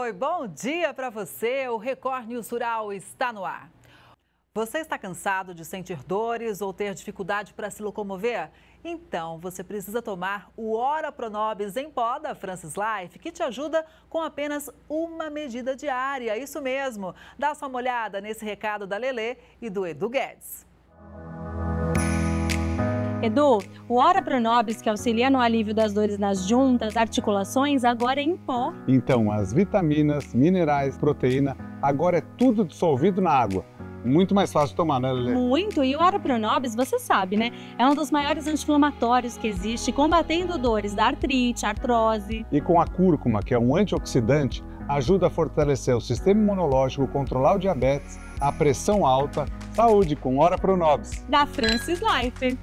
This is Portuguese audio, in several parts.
Oi, bom dia para você. O Record News Rural está no ar. Você está cansado de sentir dores ou ter dificuldade para se locomover? Então, você precisa tomar o Ora Pronobis em pó da Francis Life, que te ajuda com apenas uma medida diária. Isso mesmo. Dá só uma olhada nesse recado da Lelê e do Edu Guedes. Edu, o Ora Pronobis, que auxilia no alívio das dores nas juntas, articulações, agora é em pó. Então, as vitaminas, minerais, proteína, agora é tudo dissolvido na água. Muito mais fácil de tomar, né, Lelê? Muito, e o Ora Pronobis, você sabe, né? É um dos maiores anti-inflamatórios que existe, combatendo dores da artrite, artrose. E com a cúrcuma, que é um antioxidante, ajuda a fortalecer o sistema imunológico, controlar o diabetes, a pressão alta. Saúde com Ora Pronobis. Da Francis Life.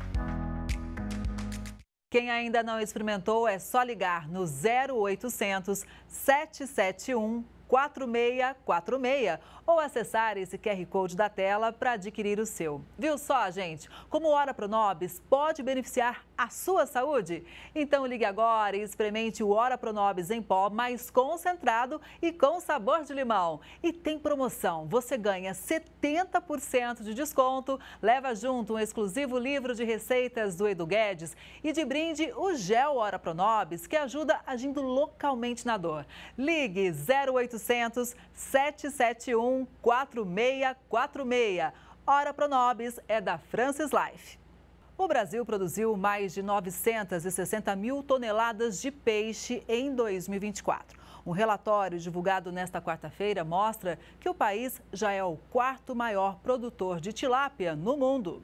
Quem ainda não experimentou, é só ligar no 0800 771 4646 ou acessar esse QR Code da tela para adquirir o seu. Viu só, gente? Como o Ora Pronobis pode beneficiar a sua saúde? Então ligue agora e experimente o Ora Pronobis em pó mais concentrado e com sabor de limão. E tem promoção, você ganha 70% de desconto, leva junto um exclusivo livro de receitas do Edu Guedes e de brinde o gel Ora Pronobis, que ajuda agindo localmente na dor. Ligue 0800 771 4646. Ora Pronobis é da Francis Life. O Brasil produziu mais de 960 mil toneladas de peixe em 2024. Um relatório divulgado nesta quarta-feira mostra que o país já é o quarto maior produtor de tilápia no mundo.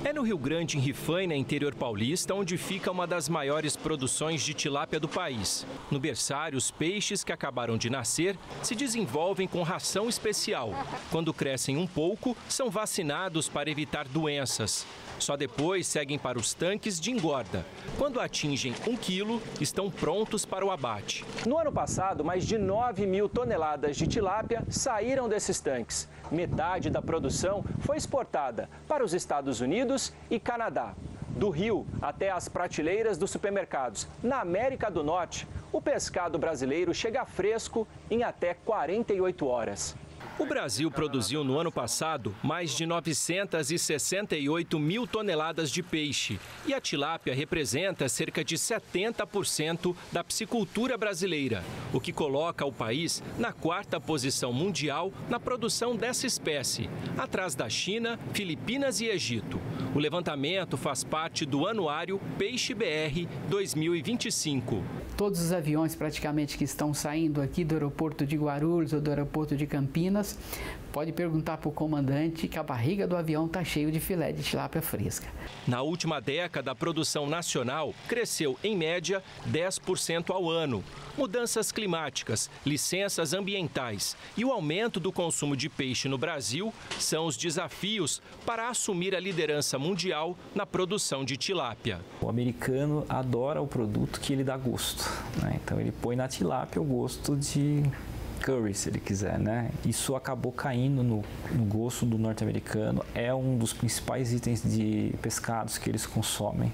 É no Rio Grande, em Rifaina, interior paulista, onde fica uma das maiores produções de tilápia do país. No berçário, os peixes que acabaram de nascer se desenvolvem com ração especial. Quando crescem um pouco, são vacinados para evitar doenças. Só depois seguem para os tanques de engorda. Quando atingem 1 quilo, estão prontos para o abate. No ano passado, mais de 9 mil toneladas de tilápia saíram desses tanques. Metade da produção foi exportada para os Estados Unidos e Canadá. Do rio até as prateleiras dos supermercados. Na América do Norte, o pescado brasileiro chega fresco em até 48 horas. O Brasil produziu no ano passado mais de 968 mil toneladas de peixe e a tilápia representa cerca de 70% da piscicultura brasileira, o que coloca o país na 4ª posição mundial na produção dessa espécie, atrás da China, Filipinas e Egito. O levantamento faz parte do Anuário Peixe BR 2025. Todos os aviões praticamente que estão saindo aqui do aeroporto de Guarulhos ou do aeroporto de Campinas, pode perguntar para o comandante que a barriga do avião está cheio de filé de tilápia fresca. Na última década, a produção nacional cresceu, em média, 10% ao ano. Mudanças climáticas, licenças ambientais e o aumento do consumo de peixe no Brasil são os desafios para assumir a liderança mundial na produção de tilápia. O americano adora o produto que ele dá gosto, né? Então ele põe na tilápia o gosto de curry, se ele quiser, né? Isso acabou caindo no gosto do norte-americano. É um dos principais itens de pescados que eles consomem.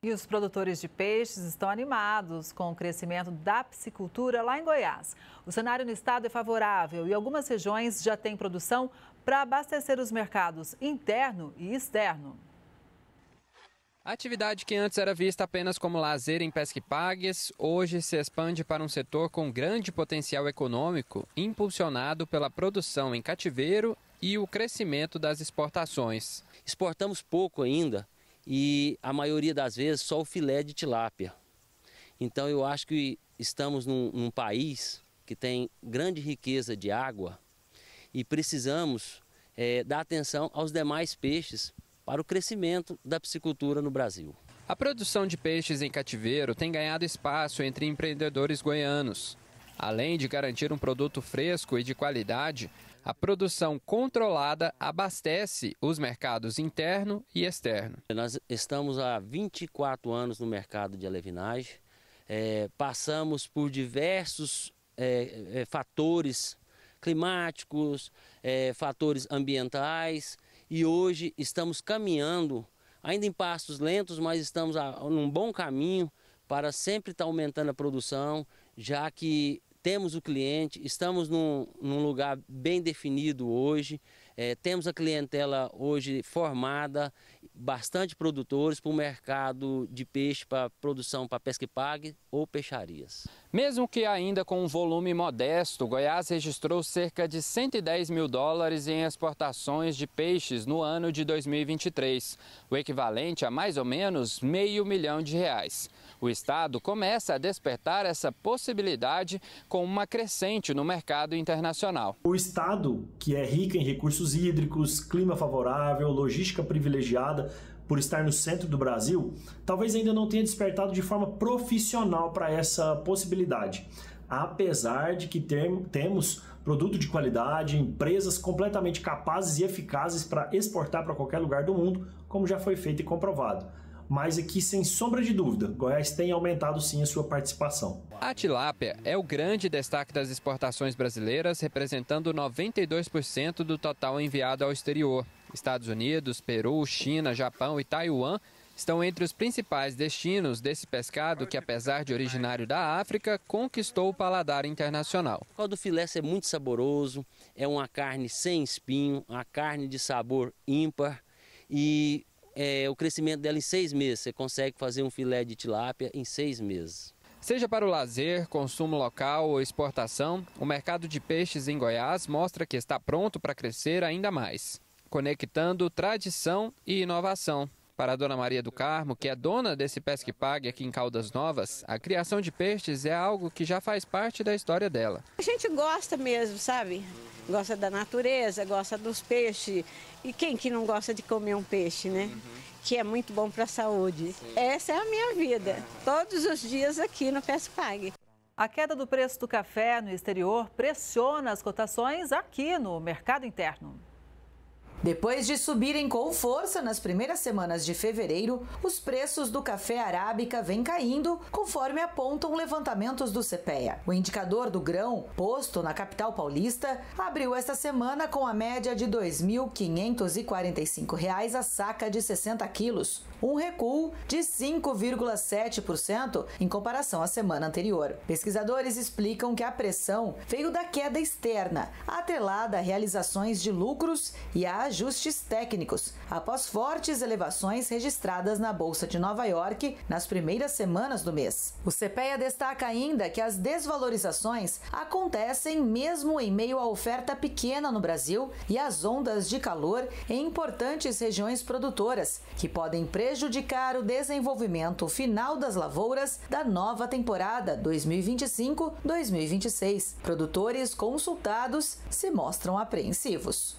E os produtores de peixes estão animados com o crescimento da piscicultura lá em Goiás. O cenário no estado é favorável e algumas regiões já têm produção para abastecer os mercados interno e externo. A atividade que antes era vista apenas como lazer em pesque-pagues, hoje se expande para um setor com grande potencial econômico, impulsionado pela produção em cativeiro e o crescimento das exportações. Exportamos pouco ainda e a maioria das vezes só o filé de tilápia. Então eu acho que estamos num país que tem grande riqueza de água e precisamos dar atenção aos demais peixes para o crescimento da piscicultura no Brasil. A produção de peixes em cativeiro tem ganhado espaço entre empreendedores goianos. Além de garantir um produto fresco e de qualidade, a produção controlada abastece os mercados interno e externo. Nós estamos há 24 anos no mercado de alevinagem, passamos por diversos fatores climáticos, fatores ambientais, e hoje estamos caminhando, ainda em passos lentos, mas estamos num bom caminho para sempre estar aumentando a produção já que temos o cliente, estamos num lugar bem definido hoje, temos a clientela hoje formada, bastante produtores para o mercado de peixe, para produção para pesca e pague ou peixarias. Mesmo que ainda com um volume modesto, Goiás registrou cerca de 110 mil dólares em exportações de peixes no ano de 2023, o equivalente a mais ou menos R$500 milhão. O estado começa a despertar essa possibilidade com uma crescente no mercado internacional. O estado, que é rico em recursos hídricos, clima favorável, logística privilegiada, por estar no centro do Brasil, talvez ainda não tenha despertado de forma profissional para essa possibilidade. Apesar de que temos produto de qualidade, empresas completamente capazes e eficazes para exportar para qualquer lugar do mundo, como já foi feito e comprovado. Mas aqui, sem sombra de dúvida, Goiás tem aumentado sim a sua participação. A tilápia é o grande destaque das exportações brasileiras, representando 92% do total enviado ao exterior. Estados Unidos, Peru, China, Japão e Taiwan estão entre os principais destinos desse pescado que, apesar de originário da África, conquistou o paladar internacional. O caldo filé é muito saboroso, é uma carne sem espinho, uma carne de sabor ímpar e o crescimento dela em 6 meses. Você consegue fazer um filé de tilápia em 6 meses. Seja para o lazer, consumo local ou exportação, o mercado de peixes em Goiás mostra que está pronto para crescer ainda mais, conectando tradição e inovação. Para a dona Maria do Carmo, que é dona desse Pesque Pague aqui em Caldas Novas, a criação de peixes é algo que já faz parte da história dela. A gente gosta mesmo, sabe? Gosta da natureza, gosta dos peixes. E quem que não gosta de comer um peixe, né? Que é muito bom para a saúde. Sim. Essa é a minha vida, todos os dias aqui no Pesque Pague. A queda do preço do café no exterior pressiona as cotações aqui no mercado interno. Depois de subirem com força nas primeiras semanas de fevereiro, os preços do café arábica vêm caindo, conforme apontam levantamentos do CPEA. O indicador do grão, posto na capital paulista, abriu esta semana com a média de R$ 2.545 a saca de 60 quilos, um recuo de 5,7% em comparação à semana anterior. Pesquisadores explicam que a pressão veio da queda externa, atrelada a realizações de lucros e a ajustes técnicos, após fortes elevações registradas na Bolsa de Nova York nas primeiras semanas do mês. O CPEA destaca ainda que as desvalorizações acontecem mesmo em meio à oferta pequena no Brasil e às ondas de calor em importantes regiões produtoras, que podem prejudicar o desenvolvimento final das lavouras da nova temporada 2025-2026. Produtores consultados se mostram apreensivos.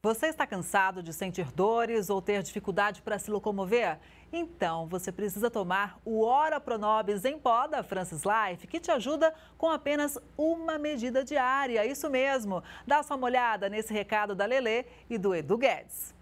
Você está cansado de sentir dores ou ter dificuldade para se locomover? Então, você precisa tomar o Ora Pronobis em pó da Francis Life, que te ajuda com apenas uma medida diária. Isso mesmo. Dá só uma olhada nesse recado da Lelê e do Edu Guedes.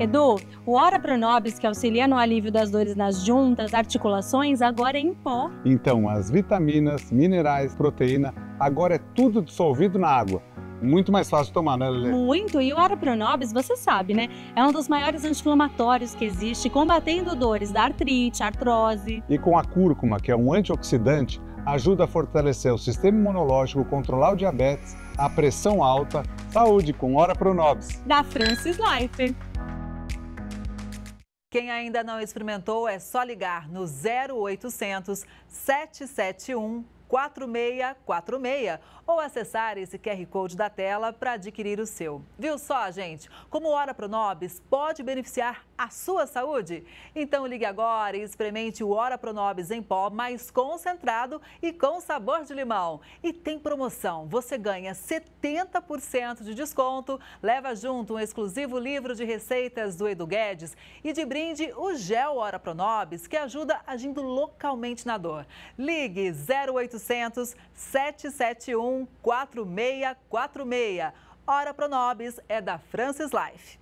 Edu, o Ora Pronobis, que auxilia no alívio das dores nas juntas, articulações, agora é em pó. Então, as vitaminas, minerais, proteína, agora é tudo dissolvido na água. Muito mais fácil de tomar, né, Lelê? Muito, e o Ora Pronobis, você sabe, né? É um dos maiores anti-inflamatórios que existe, combatendo dores da artrite, artrose. E com a cúrcuma, que é um antioxidante, ajuda a fortalecer o sistema imunológico, controlar o diabetes, a pressão alta. Saúde com Ora Pronobis. Da Francis Life. Quem ainda não experimentou, é só ligar no 0800 771 4646 ou acessar esse QR Code da tela para adquirir o seu. Viu só, gente? Como o Ora Pronobis pode beneficiar a sua saúde? Então ligue agora e experimente o Ora Pronobis em pó mais concentrado e com sabor de limão. E tem promoção, você ganha 70% de desconto, leva junto um exclusivo livro de receitas do Edu Guedes e de brinde o gel Ora Pronobis, que ajuda agindo localmente na dor. Ligue 0800 771 4646. Ora Pronobis é da Francis Life.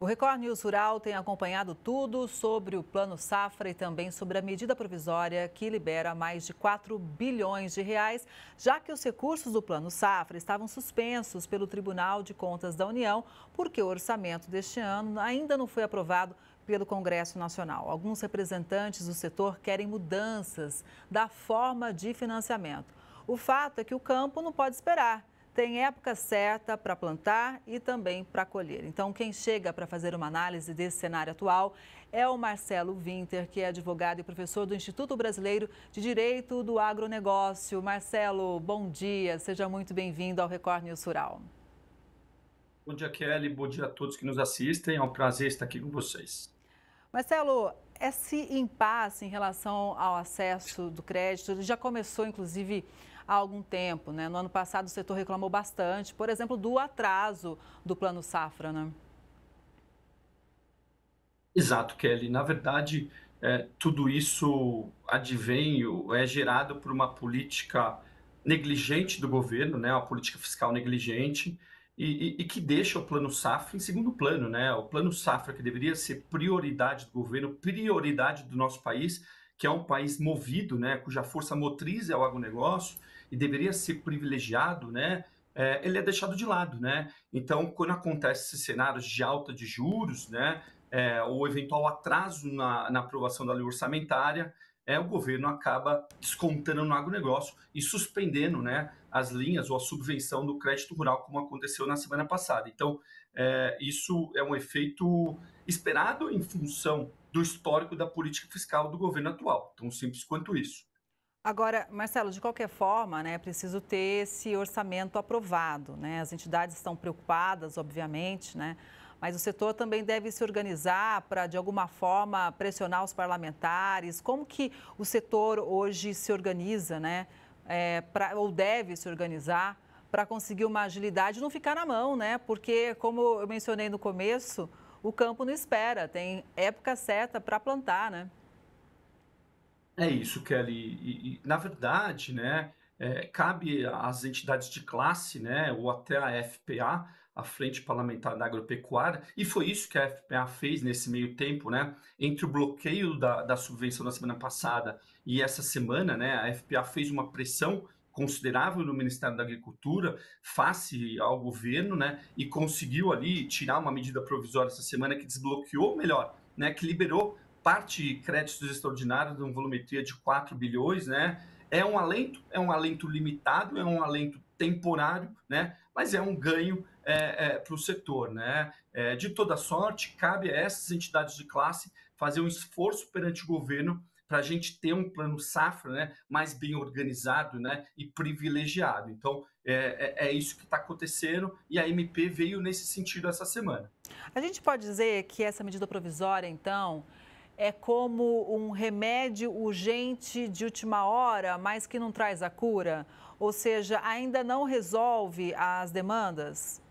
O Record News Rural tem acompanhado tudo sobre o Plano Safra e também sobre a medida provisória que libera mais de 4 bilhões de reais, já que os recursos do Plano Safra estavam suspensos pelo Tribunal de Contas da União, porque o orçamento deste ano ainda não foi aprovado pelo Congresso Nacional. Alguns representantes do setor querem mudanças da forma de financiamento. O fato é que o campo não pode esperar. Tem época certa para plantar e também para colher. Então, quem chega para fazer uma análise desse cenário atual é o Marcelo Winter, que é advogado e professor do Instituto Brasileiro de Direito do Agronegócio. Marcelo, bom dia. Seja muito bem-vindo ao Record News Rural. Bom dia, Kelly. Bom dia a todos que nos assistem. É um prazer estar aqui com vocês. Marcelo, esse impasse em relação ao acesso do crédito já começou, inclusive, há algum tempo, né? No ano passado, o setor reclamou bastante, por exemplo, do atraso do Plano Safra, né? Exato, Kelly. Na verdade, tudo isso é gerado por uma política negligente do governo, né? Uma política fiscal negligente e que deixa o Plano Safra em segundo plano, né? O Plano Safra, que deveria ser prioridade do governo, prioridade do nosso país, que é um país movido, né? Cuja força motriz é o agronegócio e deveria ser privilegiado, né? Ele é deixado de lado, né? Então, quando acontece esses cenários de alta de juros, né? Ou eventual atraso na aprovação da lei orçamentária, o governo acaba descontando no agronegócio e suspendendo, né, as linhas ou a subvenção do crédito rural, como aconteceu na semana passada. Então, isso é um efeito esperado em função do histórico da política fiscal do governo atual. Tão simples quanto isso. Agora, Marcelo, de qualquer forma, né, é preciso ter esse orçamento aprovado, né? As entidades estão preocupadas, obviamente, né? Mas o setor também deve se organizar para, de alguma forma, pressionar os parlamentares. Como que o setor hoje se organiza, né? Ou deve se organizar para conseguir uma agilidade e não ficar na mão, né? Porque, como eu mencionei no começo, o campo não espera, tem época certa para plantar, né? É isso, Kelly. E, na verdade, né, cabe às entidades de classe, né, ou até a FPA, a Frente Parlamentar da Agropecuária, e foi isso que a FPA fez nesse meio tempo, né, entre o bloqueio da subvenção da semana passada e essa semana, né, a FPA fez uma pressão considerável no Ministério da Agricultura face ao governo, né, e conseguiu ali tirar uma medida provisória essa semana que desbloqueou, melhor, né, que liberou parte de créditos extraordinários de uma volumetria de 4 bilhões, né? É um alento limitado, é um alento temporário, né? Mas é um ganho para o setor, né? De toda sorte, cabe a essas entidades de classe fazer um esforço perante o governo para a gente ter um plano safra, né, mais bem organizado, né, e privilegiado. Então, é isso que está acontecendo e a MP veio nesse sentido essa semana. A gente pode dizer que essa medida provisória, então, é como um remédio urgente de última hora, mas que não traz a cura? Ou seja, ainda não resolve as demandas?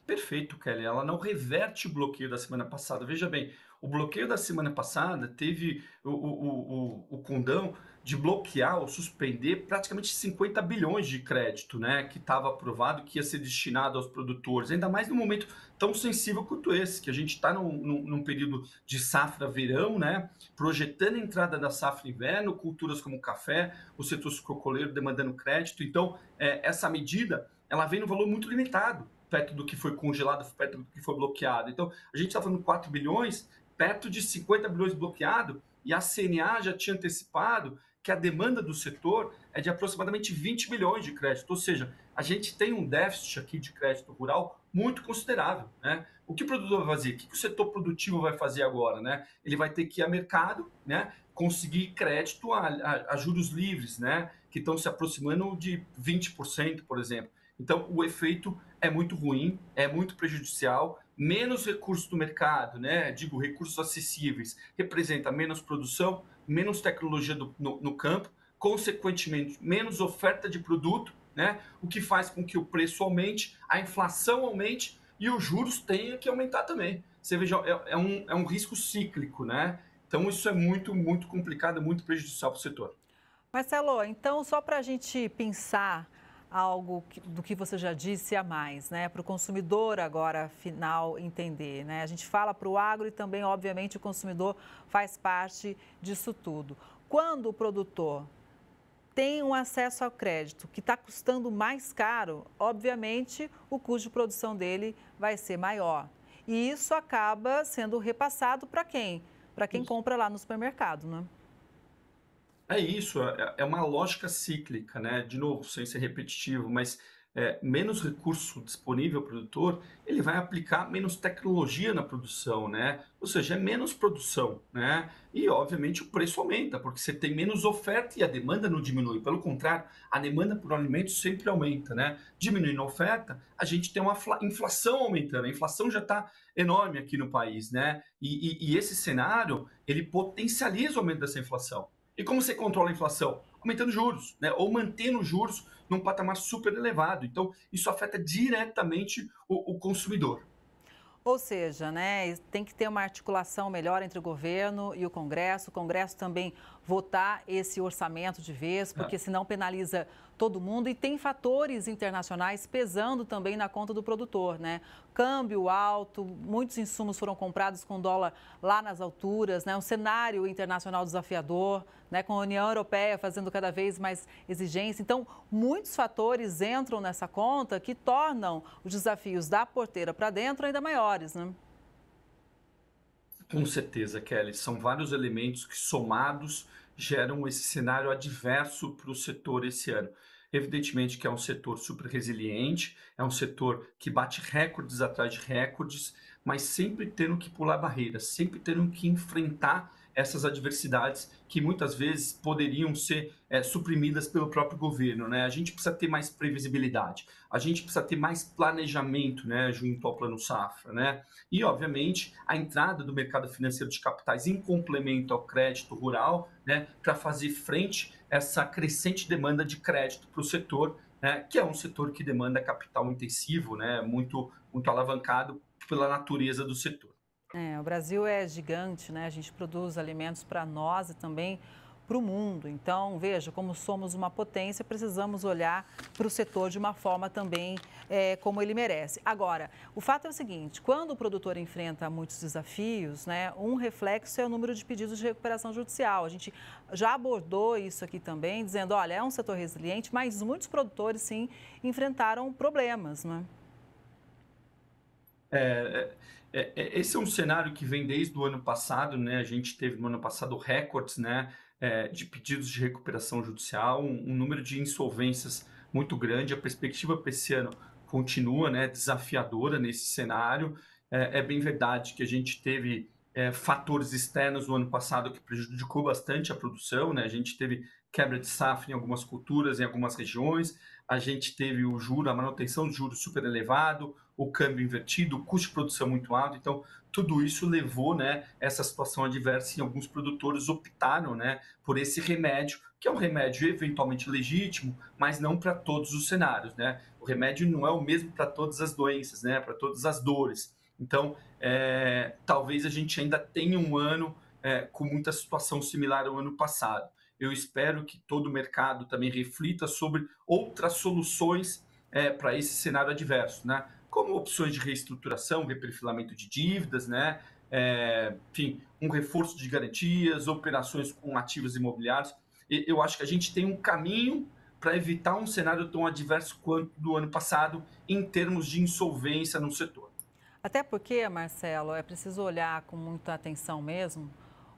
Perfeito, Kelly. Ela não reverte o bloqueio da semana passada. Veja bem, o bloqueio da semana passada teve o condão de bloquear ou suspender praticamente 50 bilhões de crédito, né, que estava aprovado, que ia ser destinado aos produtores, ainda mais num momento tão sensível quanto esse, que a gente está num período de safra verão, né, projetando a entrada da safra inverno, culturas como café, o setor sucrocoleiro demandando crédito. Então, essa medida, ela vem num valor muito limitado, perto do que foi congelado, perto do que foi bloqueado. Então, a gente está falando de 4 bilhões, perto de 50 bilhões bloqueado, e a CNA já tinha antecipado que a demanda do setor é de aproximadamente 20 bilhões de crédito. Ou seja, a gente tem um déficit aqui de crédito rural muito considerável, né? O que o produtor vai fazer? O que o setor produtivo vai fazer agora, né? Ele vai ter que ir ao mercado, né, conseguir crédito a juros livres, né, que estão se aproximando de 20%, por exemplo. Então, o efeito é muito ruim, é muito prejudicial, menos recursos do mercado, né? Digo, recursos acessíveis, representa menos produção, menos tecnologia no campo, consequentemente, menos oferta de produto, né? O que faz com que o preço aumente, a inflação aumente e os juros tenham que aumentar também. Você veja, é um risco cíclico, né? Então, isso é muito, muito complicado, muito prejudicial para o setor. Marcelo, então, só para a gente pensar algo do que você já disse a mais, né? Para o consumidor agora, final, entender, né? A gente fala para o agro e também, obviamente, o consumidor faz parte disso tudo. Quando o produtor tem um acesso ao crédito que está custando mais caro, obviamente, o custo de produção dele vai ser maior. E isso acaba sendo repassado para quem? Para quem compra lá no supermercado, né? É isso, é uma lógica cíclica, né? De novo, sem ser repetitivo, mas menos recurso disponível ao produtor, ele vai aplicar menos tecnologia na produção, né? Ou seja, é menos produção, né? E, obviamente, o preço aumenta, porque você tem menos oferta e a demanda não diminui. Pelo contrário, a demanda por alimentos sempre aumenta, né? Diminuindo a oferta, a gente tem uma inflação aumentando. A inflação já está enorme aqui no país, né? E esse cenário, ele potencializa o aumento dessa inflação. E como você controla a inflação? Aumentando juros, né? Ou mantendo juros num patamar super elevado. Então, isso afeta diretamente o consumidor. Ou seja, né, tem que ter uma articulação melhor entre o governo e o Congresso também votar esse orçamento de vez, porque senão penaliza todo mundo e tem fatores internacionais pesando também na conta do produtor, né? Câmbio alto, muitos insumos foram comprados com dólar lá nas alturas, né? Um cenário internacional desafiador, né? Com a União Europeia fazendo cada vez mais exigência. Então, muitos fatores entram nessa conta que tornam os desafios da porteira para dentro ainda maiores, né? Com certeza, Kelly. São vários elementos que, somados, geram esse cenário adverso para o setor esse ano. Evidentemente que é um setor super resiliente, é um setor que bate recordes atrás de recordes, mas sempre tendo que pular barreiras, sempre tendo que enfrentar essas adversidades que muitas vezes poderiam ser suprimidas pelo próprio governo, né? A gente precisa ter mais previsibilidade, a gente precisa ter mais planejamento, né, junto ao Plano Safra, né? E, obviamente, a entrada do mercado financeiro de capitais em complemento ao crédito rural, né, para fazer frente a essa crescente demanda de crédito para o setor, né, que é um setor que demanda capital intensivo, né, muito alavancado pela natureza do setor. O Brasil é gigante, né? A gente produz alimentos para nós e também para o mundo. Então, veja, como somos uma potência, precisamos olhar para o setor de uma forma também como ele merece. Agora, o fato é o seguinte, quando o produtor enfrenta muitos desafios, né, um reflexo é o número de pedidos de recuperação judicial. A gente já abordou isso aqui também, dizendo, olha, é um setor resiliente, mas muitos produtores, sim, enfrentaram problemas, né? Esse é um cenário que vem desde o ano passado, né? A gente teve no ano passado recordes, né, de pedidos de recuperação judicial, um número de insolvências muito grande. A perspectiva para esse ano continua, né, desafiadora nesse cenário. É bem verdade que a gente teve fatores externos no ano passado que prejudicou bastante a produção, né? A gente teve quebra de safra em algumas culturas, em algumas regiões. A gente teve o juro, a manutenção de juros super elevado, o câmbio invertido, o custo de produção muito alto. Então, tudo isso levou, né, essa situação adversa e alguns produtores optaram, né, por esse remédio, que é um remédio eventualmente legítimo, mas não para todos os cenários, né? O remédio não é o mesmo para todas as doenças, né, para todas as dores. Então, talvez a gente ainda tenha um ano com muita situação similar ao ano passado. Eu espero que todo o mercado também reflita sobre outras soluções para esse cenário adverso, né? Como opções de reestruturação, reperfilamento de dívidas, né? Enfim, um reforço de garantias, operações com ativos imobiliários. Eu acho que a gente tem um caminho para evitar um cenário tão adverso quanto do ano passado em termos de insolvência no setor. Até porque, Marcelo, é preciso olhar com muita atenção mesmo,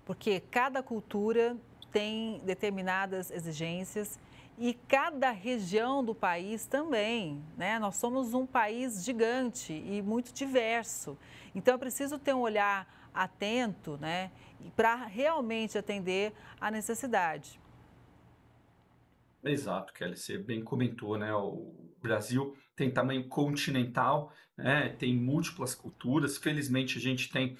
porque cada cultura tem determinadas exigências e cada região do país também, né? Nós somos um país gigante e muito diverso. Então, é preciso ter um olhar atento, né, para realmente atender à necessidade. Exato, Kelly, você bem comentou, né? O Brasil tem tamanho continental, né? Tem múltiplas culturas. Felizmente, a gente tem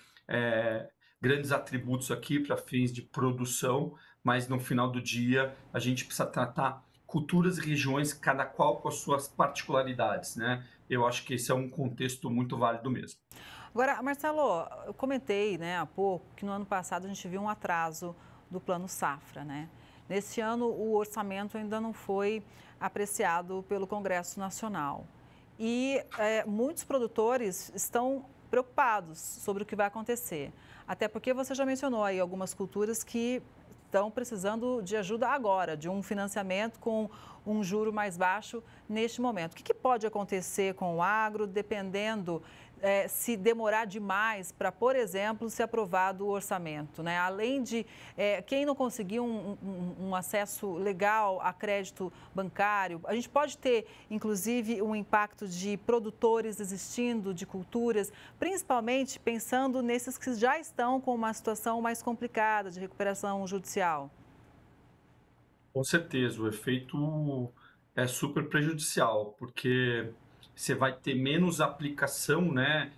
grandes atributos aqui para fins de produção, mas no final do dia a gente precisa tratar culturas e regiões, cada qual com as suas particularidades, né? Eu acho que esse é um contexto muito válido mesmo. Agora, Marcelo, eu comentei, né, há pouco que no ano passado a gente viu um atraso do Plano Safra, né? Neste ano, o orçamento ainda não foi apreciado pelo Congresso Nacional. E muitos produtores estão preocupados sobre o que vai acontecer. Até porque você já mencionou aí algumas culturas que estão precisando de ajuda agora, de um financiamento com um juro mais baixo neste momento. O que pode acontecer com o agro, dependendo se demorar demais para, por exemplo, ser aprovado o orçamento, né? Além de quem não conseguir um acesso legal a crédito bancário, a gente pode ter, inclusive, um impacto de produtores desistindo de culturas, principalmente pensando nesses que já estão com uma situação mais complicada de recuperação judicial. Com certeza, o efeito é super prejudicial, porque você vai ter menos aplicação, né,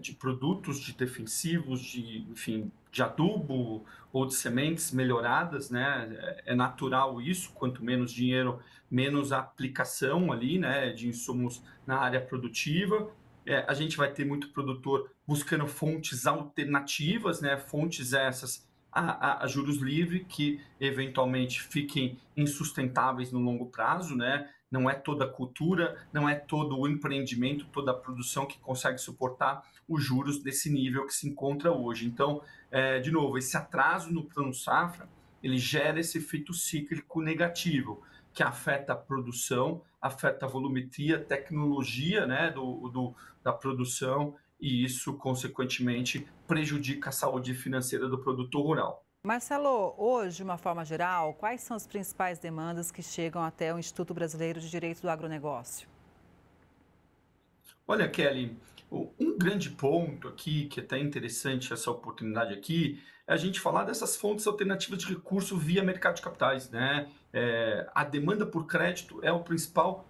de produtos de defensivos, enfim, de adubo ou de sementes melhoradas, né? É natural isso, quanto menos dinheiro, menos aplicação ali, né, de insumos na área produtiva. A gente vai ter muito produtor buscando fontes alternativas, né, fontes essas a juros livres que eventualmente fiquem insustentáveis no longo prazo, né? Não é toda a cultura, não é todo o empreendimento, toda a produção que consegue suportar os juros desse nível que se encontra hoje. Então, de novo, esse atraso no plano safra, ele gera esse efeito cíclico negativo, que afeta a produção, afeta a volumetria, tecnologia, né, da produção, e isso, consequentemente, prejudica a saúde financeira do produtor rural. Marcelo, hoje, de uma forma geral, quais são as principais demandas que chegam até o Instituto Brasileiro de Direito do Agronegócio? Olha, Kelly, um grande ponto aqui, que é até interessante essa oportunidade aqui, é a gente falar dessas fontes alternativas de recurso via mercado de capitais, né? A demanda por crédito é o principal,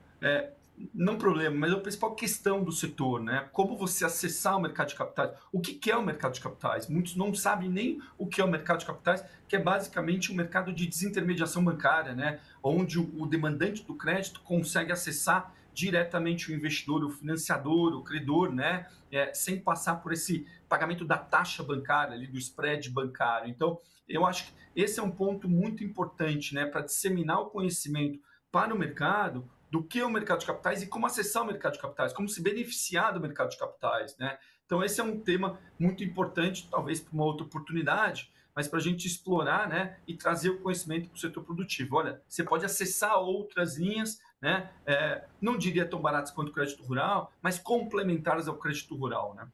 não problema, mas é a principal questão do setor, né? Como você acessar o mercado de capitais? O que é o mercado de capitais? Muitos não sabem nem o que é o mercado de capitais, que é basicamente um mercado de desintermediação bancária, né? Onde o demandante do crédito consegue acessar diretamente o investidor, o financiador, o credor, né? Sem passar por esse pagamento da taxa bancária, ali, do spread bancário. Então, eu acho que esse é um ponto muito importante, né? Para disseminar o conhecimento para o mercado, do que é o mercado de capitais e como acessar o mercado de capitais, como se beneficiar do mercado de capitais, né? Então, esse é um tema muito importante, talvez para uma outra oportunidade, mas para a gente explorar, né, e trazer o conhecimento para o setor produtivo. Olha, você pode acessar outras linhas, né? Não diria tão baratas quanto o crédito rural, mas complementares ao crédito rural, né?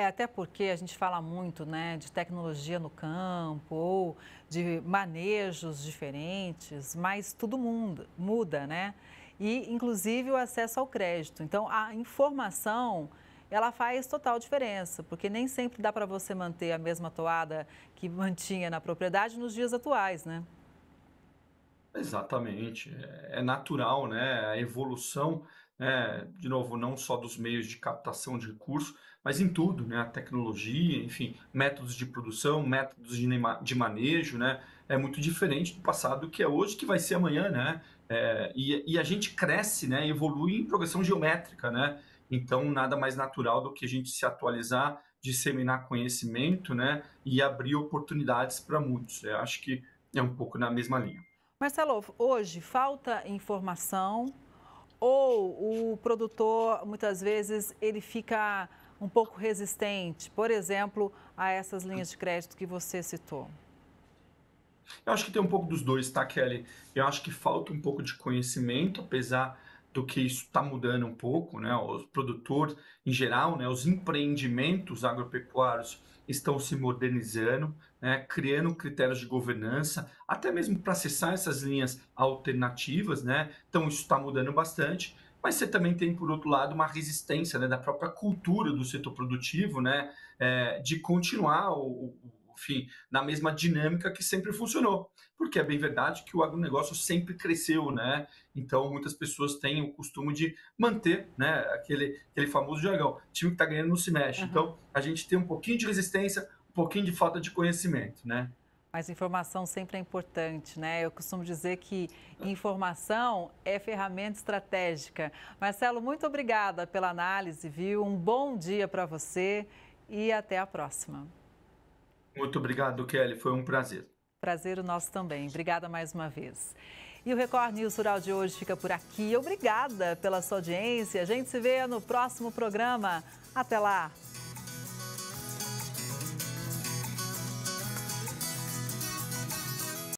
Até porque a gente fala muito, né, de tecnologia no campo ou de manejos diferentes, mas tudo muda, né? E, inclusive, o acesso ao crédito. Então, a informação, ela faz total diferença, porque nem sempre dá para você manter a mesma toada que mantinha na propriedade nos dias atuais, né? Exatamente, é natural, né? A evolução, né? De novo, não só dos meios de captação de recursos, mas em tudo, né? A tecnologia, enfim, métodos de produção, métodos de manejo, né? É muito diferente do passado que é hoje, que vai ser amanhã, né? E a gente cresce, né? Evolui em progressão geométrica, né? Então, nada mais natural do que a gente se atualizar, disseminar conhecimento, né? E abrir oportunidades para muitos. Eu acho que é um pouco na mesma linha. Marcelo, hoje falta informação ou o produtor, muitas vezes, ele fica um pouco resistente, por exemplo, a essas linhas de crédito que você citou? Eu acho que tem um pouco dos dois, tá, Kelly? Eu acho que falta um pouco de conhecimento, apesar do que isso está mudando um pouco, né? Os produtores, em geral, né? Os empreendimentos agropecuários estão se modernizando, né? Criando critérios de governança, até mesmo para acessar essas linhas alternativas, né? Então, isso está mudando bastante. Mas você também tem, por outro lado, uma resistência, né, da própria cultura do setor produtivo, né? De continuar enfim, na mesma dinâmica que sempre funcionou. Porque é bem verdade que o agronegócio sempre cresceu, né? Então, muitas pessoas têm o costume de manter, né, aquele famoso jargão, time que está ganhando não se mexe. Uhum. Então, a gente tem um pouquinho de resistência, um pouquinho de falta de conhecimento, né? Mas informação sempre é importante, né? Eu costumo dizer que informação é ferramenta estratégica. Marcelo, muito obrigada pela análise, viu? Um bom dia para você e até a próxima. Muito obrigado, Kelly. Foi um prazer. Prazer o nosso também. Obrigada mais uma vez. E o Record News Rural de hoje fica por aqui. Obrigada pela sua audiência. A gente se vê no próximo programa. Até lá!